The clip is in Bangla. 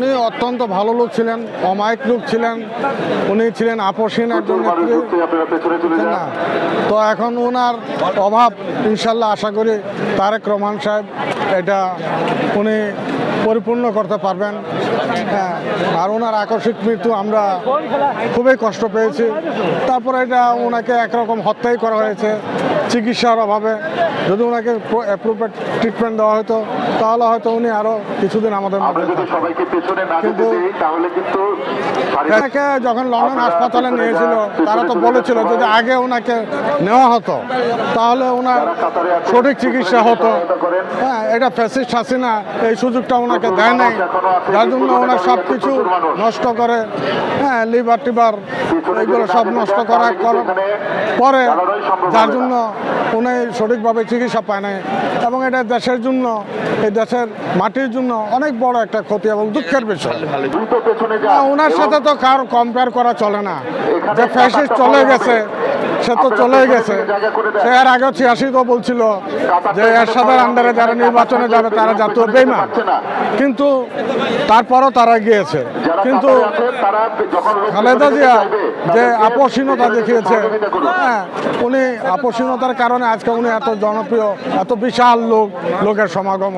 উনি অত্যন্ত ভালো লোক ছিলেন, অমায়িক লোক ছিলেন, উনি ছিলেন আপসহীন একজন নেত্রী, না? তো এখন ওনার অভাব ইনশাল্লাহ আশা করি তারেক রহমান সাহেব এটা উনি পরিপূর্ণ করতে পারবেন। হ্যাঁ, আর ওনার আকস্মিক মৃত্যু আমরা খুবই কষ্ট পেয়েছি। তারপরে এটা ওনাকে একরকম হত্যাই করা হয়েছে চিকিৎসার অভাবে। যদি ওনাকে অ্যাপ্রোপ্রিয়েট ট্রিটমেন্ট দেওয়া হতো তাহলে হয়তো উনি আরও কিছুদিন আমাদের মধ্যে কিন্তু তাকে যখন লন্ডন হাসপাতালে নিয়েছিল তারা তো বলেছিল যদি আগে ওনাকে নেওয়া হতো তাহলে ওনার সঠিক চিকিৎসা হতো। হ্যাঁ, এটা ফ্যাসিস্ট হাসিনা এই সুযোগটা ওনাকে দেয় নাই, যার জন্য ওনার সব কিছু নষ্ট করে। হ্যাঁ, লিভার টিভার এগুলো সব নষ্ট করার পরে যার জন্য উনি সঠিকভাবে চিকিৎসা পায় নাই এবং এটা দেশের জন্য, এই দেশের মাটির জন্য অনেক বড় একটা ক্ষতি এবং দুঃখের বিষয়। ওনার সাথে তো কারো কম্পেয়ার করা চলে না। যে ফ্যাসিস্ট চলে গেছে সে তো চলে গেছে, সে এর আগে 86 বলছিল যে এরশাদের আন্ডারে যারা নির্বাচনে যাবে তারা জাতীয় বেঈমান, কিন্তু তারপরও তারা গিয়েছে। কিন্তু খালেদা জিয়া যে আপসহীনতা দেখিয়েছে, হ্যাঁ, উনি আপসহীনতার কারণে আজকে উনি এত জনপ্রিয়, এত বিশাল লোকের সমাগম।